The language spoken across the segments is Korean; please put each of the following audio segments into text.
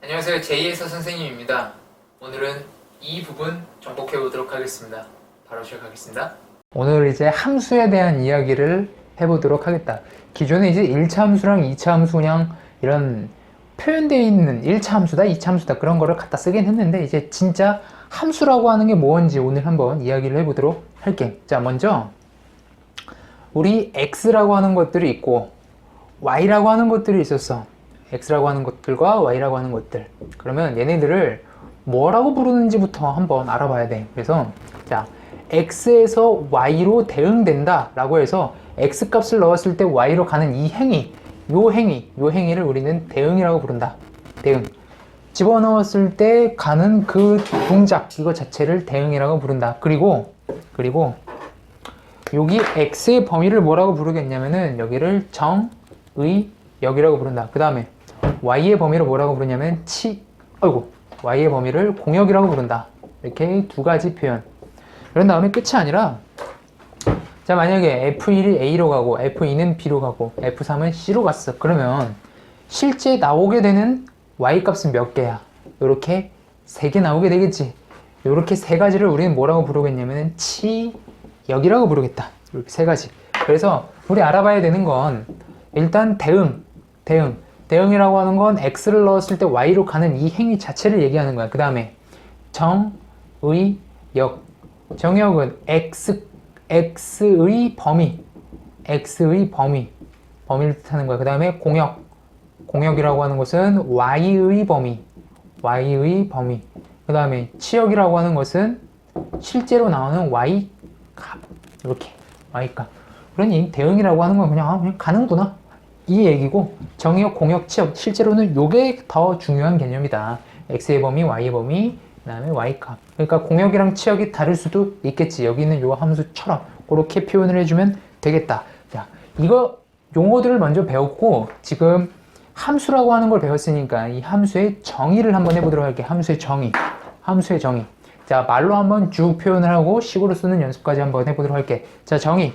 안녕하세요. 제이에서 선생님입니다. 오늘은 이 부분 정복해 보도록 하겠습니다. 바로 시작하겠습니다. 오늘 이제 함수에 대한 이야기를 해보도록 하겠다. 기존에 이제 1차 함수랑 2차 함수 그냥 이런 표현되어 있는 1차 함수다, 2차 함수다 그런 거를 갖다 쓰긴 했는데 이제 진짜 함수라고 하는 게 뭔지 오늘 한번 이야기를 해보도록 할게. 자, 먼저 우리 x라고 하는 것들이 있고 y라고 하는 것들이 있었어. x라고 하는 것들과 y라고 하는 것들. 그러면 얘네들을 뭐라고 부르는지부터 한번 알아봐야 돼. 그래서 자, x에서 y로 대응된다 라고 해서 x 값을 넣었을 때 y로 가는 이 행위, 요 행위를 우리는 대응이라고 부른다. 대응. 집어넣었을 때 가는 그 동작, 이거 자체를 대응이라고 부른다. 그리고 여기 x의 범위를 뭐라고 부르겠냐면은 여기를 정의역이라고 부른다. 그 다음에 y의 범위를 뭐라고 부르냐면 y의 범위를 공역이라고 부른다. 이렇게 두 가지 표현. 그런 다음에 끝이 아니라 자, 만약에 F1이 A로 가고 F2는 B로 가고 F3은 C로 갔어. 그러면 실제 나오게 되는 y 값은 몇 개야? 이렇게 세 개 나오게 되겠지. 이렇게 세 가지를 우리는 뭐라고 부르겠냐면 치역이라고 부르겠다. 이렇게 세 가지. 그래서 우리 알아봐야 되는 건 일단 대응이라고 하는 건 x를 넣었을 때 y로 가는 이 행위 자체를 얘기하는 거야. 그 다음에 정의역. 정의역은 x의 범위를 뜻하는 거야. 그 다음에 공역이라고 하는 것은 y의 범위. 그 다음에 치역이라고 하는 것은 실제로 나오는 y 값. 이렇게 y 값. 그러니 대응이라고 하는 건 그냥 가는구나 이 얘기고, 정의역, 공역, 치역 실제로는 요게 더 중요한 개념이다. x의 범위, y의 범위, 그 다음에 y 값. 그러니까 공역이랑 치역이 다를 수도 있겠지. 여기 있는 요 함수처럼 그렇게 표현을 해주면 되겠다. 자, 이거 용어들을 먼저 배웠고 지금 함수라고 하는 걸 배웠으니까 이 함수의 정의를 한번 해보도록 할게. 함수의 정의. 자, 말로 한번 쭉 표현을 하고 식으로 쓰는 연습까지 한번 해보도록 할게. 자, 정의.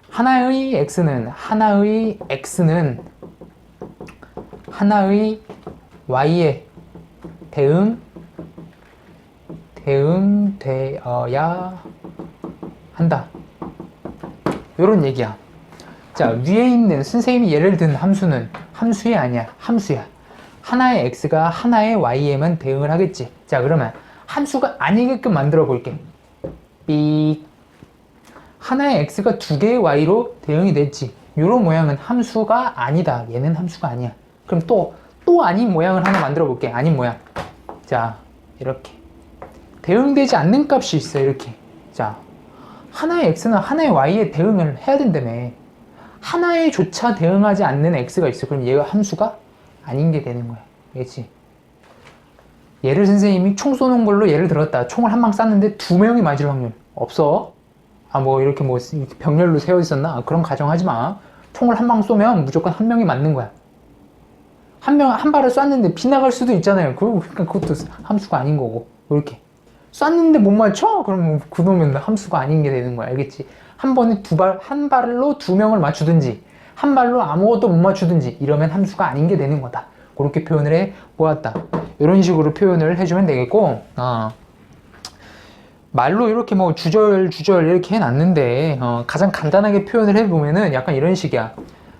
하나의 x는 하나의 y에 대응되어야 한다. 요런 얘기야. 자, 위에 있는 선생님이 예를 든 함수는 함수야 아니야? 함수야. 하나의 x가 하나의 y에만 대응을 하겠지. 자, 그러면 함수가 아니게끔 만들어 볼게. 삑. 하나의 x가 두 개의 y로 대응이 됐지. 요런 모양은 함수가 아니다. 얘는 함수가 아니야. 그럼 또 아닌 모양을 하나 만들어 볼게. 아닌 모양. 자, 이렇게. 대응되지 않는 값이 있어. 이렇게. 자, 하나의 x는 하나의 y에 대응을 해야 된다며. 하나에 조차 대응하지 않는 x가 있어. 그럼 얘가 함수가 아닌 게 되는 거야. 알겠지? 얘를 선생님이 총 쏘는 걸로 예를 들었다. 총을 한 방 쐈는데 두 명이 맞을 확률 없어. 이렇게 병렬로 세워 있었나? 그런 가정하지 마. 총을 한 방 쏘면 무조건 한 명이 맞는 거야. 한 발을 쐈는데 빗나갈 수도 있잖아요. 그러니까 그것도 함수가 아닌 거고. 이렇게. 쐈는데 못 맞춰? 그러면 그놈은 함수가 아닌 게 되는 거야. 알겠지? 한 번에 한 발로 두 명을 맞추든지, 한 발로 아무것도 못 맞추든지, 이러면 함수가 아닌 게 되는 거다. 그렇게 표현을 해 보았다. 이런 식으로 표현을 해주면 되겠고, 말로 이렇게 주절 이렇게 해놨는데, 가장 간단하게 표현을 해보면은 약간 이런 식이야.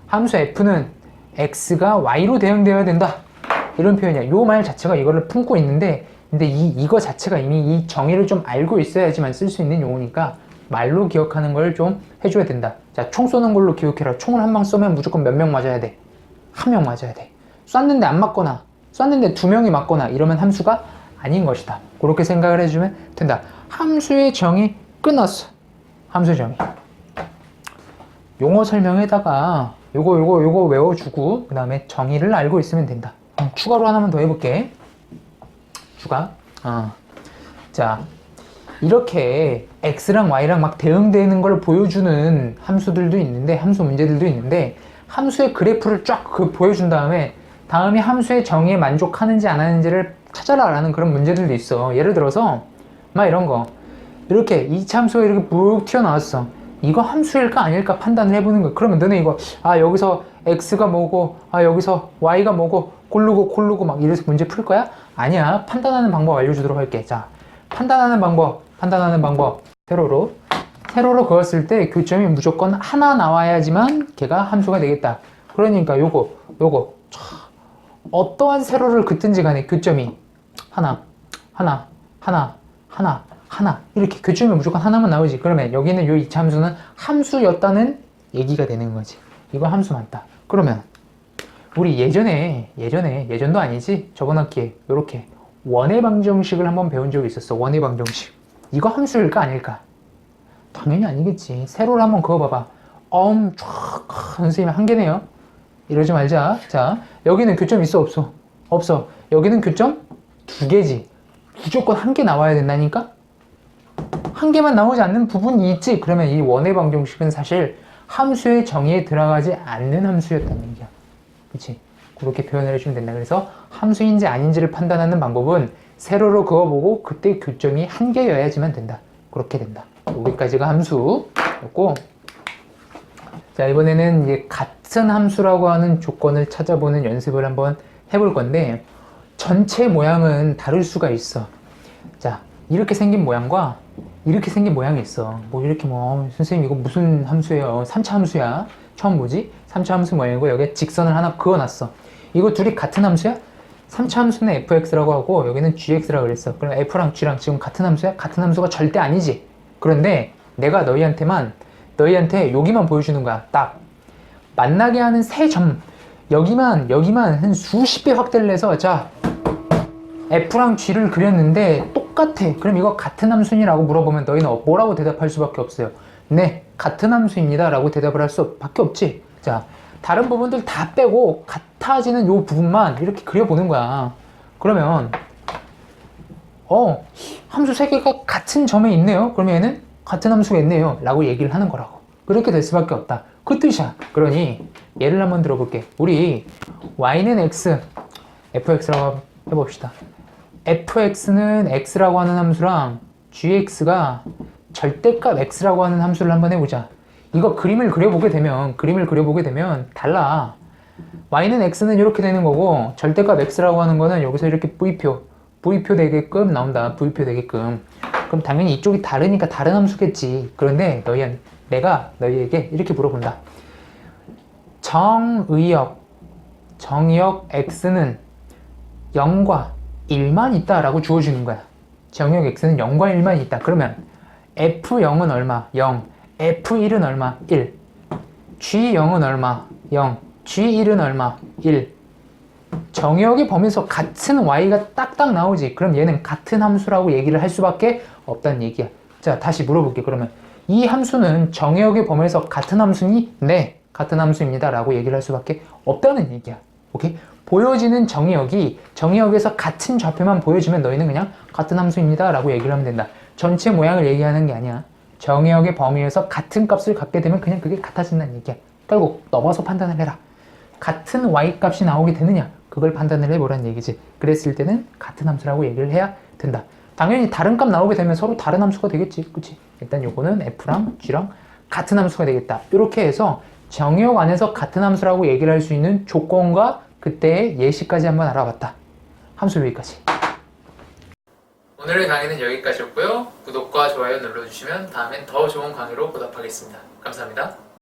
함수 f는 x가 y로 대응되어야 된다. 이런 표현이야. 요 말 자체가 이거를 품고 있는데, 근데 이거 자체가 이미 이 정의를 좀 알고 있어야지만 쓸 수 있는 용어니까 말로 기억하는 걸 좀 해줘야 된다. 자, 총 쏘는 걸로 기억해라. 총을 한 방 쏘면 무조건 몇 명 맞아야 돼? 한 명 맞아야 돼. 쐈는데 안 맞거나, 쐈는데 두 명이 맞거나 이러면 함수가 아닌 것이다. 그렇게 생각을 해주면 된다. 함수의 정의 끝났어. 함수의 정의. 용어 설명에다가 요거 외워주고 그 다음에 정의를 알고 있으면 된다. 추가로 하나만 더 해볼게. 자, 이렇게 x랑 y랑 막 대응되는 걸 보여주는 함수들도 있는데, 함수 문제들도 있는데, 함수의 그래프를 쫙 보여준 다음에 함수의 정의에 만족하는지 안 하는지를 찾아라 라는 그런 문제들도 있어. 예를 들어서 막 이런 거, 이렇게 2차 함수가 이렇게 푹 튀어나왔어. 이거 함수일까 아닐까 판단을 해보는 거야. 그러면 너네 이거 여기서 x가 뭐고 여기서 y가 뭐고 고르고 막 이래서 문제 풀 거야? 아니야. 판단하는 방법 알려주도록 할게. 자, 판단하는 방법 세로로 그었을 때 교점이 무조건 하나 나와야지만 걔가 함수가 되겠다. 그러니까 요거 어떠한 세로를 긋든지 간에 교점이 하나 이렇게 교점이 무조건 하나만 나오지. 그러면 여기는 요 이차함수는 함수였다는 얘기가 되는 거지. 이거 함수 맞다. 그러면 우리 예전도 아니지, 저번 학기에 요렇게 원의 방정식을 한번 배운 적이 있었어. 원의 방정식. 이거 함수일까 아닐까? 당연히 아니겠지. 세로를 한번 그어봐봐. 선생님 한 개네요. 이러지 말자. 자, 여기는 교점 있어 없어? 없어. 여기는 교점 두 개지. 무조건 한 개 나와야 된다니까? 한 개만 나오지 않는 부분이 있지. 그러면 이 원의 방정식은 사실 함수의 정의에 들어가지 않는 함수였다는 얘기야. 그치? 그렇게 표현을 해주면 된다. 그래서 함수인지 아닌지를 판단하는 방법은 세로로 그어보고 그때 교점이 한 개여야지만 된다. 그렇게 된다. 여기까지가 함수였고, 자, 이번에는 이제 같은 함수라고 하는 조건을 찾아보는 연습을 한번 해볼 건데, 전체 모양은 다를 수가 있어. 자, 이렇게 생긴 모양과 이렇게 생긴 모양이 있어. 이렇게 선생님 이거 무슨 함수예요? 3차 함수야. 처음 보지? 3차 함수 모양이고 여기에 직선을 하나 그어놨어. 이거 둘이 같은 함수야? 3차 함수는 fx라고 하고 여기는 gx라고 그랬어. 그럼 f랑 g랑 지금 같은 함수야? 같은 함수가 절대 아니지. 그런데 내가 너희한테 여기만 보여주는 거야. 딱 만나게 하는 세 점, 여기만 한 수십 배 확대를 해서, 자, f랑 g를 그렸는데 똑같아. 그럼 이거 같은 함수니라고 물어보면 너희는 뭐라고 대답할 수밖에 없어요? 네, 같은 함수입니다 라고 대답을 할 수밖에 없지. 자, 다른 부분들 다 빼고 같아지는 요 부분만 이렇게 그려보는 거야. 그러면 함수 세 개가 같은 점에 있네요. 그러면 얘는 같은 함수가 있네요 라고 얘기를 하는 거라고. 그렇게 될 수밖에 없다. 그 뜻이야. 그러니 예를 한번 들어볼게. 우리 y는 x, fx라고 해봅시다. fx는 x라고 하는 함수랑 gx가 절대값 x라고 하는 함수를 한번 해보자. 이거 그림을 그려보게 되면 달라. y는 x는 이렇게 되는 거고, 절대값 x라고 하는 거는 여기서 이렇게 V표 되게끔 나온다. V표 되게끔. 그럼 당연히 이쪽이 다르니까 다른 함수겠지. 그런데 내가 너희에게 이렇게 물어본다. 정의역 x는 0과 1만 있다 라고 주어주는 거야. 정의역 x는 0과 1만 있다. 그러면 f0은 얼마? 0. f1은 얼마? 1. g0은 얼마? 0. g1은 얼마? 1. 정의역의 범위에서 같은 y가 딱딱 나오지. 그럼 얘는 같은 함수라고 얘기를 할 수밖에 없다는 얘기야. 자, 다시 물어볼게. 그러면 이 함수는 정의역의 범위에서 같은 함수니? 네, 같은 함수입니다 라고 얘기를 할 수밖에 없다는 얘기야. 오케이? 보여지는 정의역에서 같은 좌표만 보여주면 너희는 그냥 같은 함수입니다 라고 얘기를 하면 된다. 전체 모양을 얘기하는 게 아니야. 정의역의 범위에서 같은 값을 갖게 되면 그냥 그게 같아진다는 얘기야. 결국 넘어서 판단을 해라. 같은 y값이 나오게 되느냐, 그걸 판단을 해보라는 얘기지. 그랬을 때는 같은 함수라고 얘기를 해야 된다. 당연히 다른 값 나오게 되면 서로 다른 함수가 되겠지. 그치? 일단 요거는 f랑 g랑 같은 함수가 되겠다. 이렇게 해서 정의역 안에서 같은 함수라고 얘기를 할 수 있는 조건과 그때의 예시까지 한번 알아봤다. 함수 여기까지. 오늘의 강의는 여기까지였고요. 구독과 좋아요 눌러주시면 다음엔 더 좋은 강의로 보답하겠습니다. 감사합니다.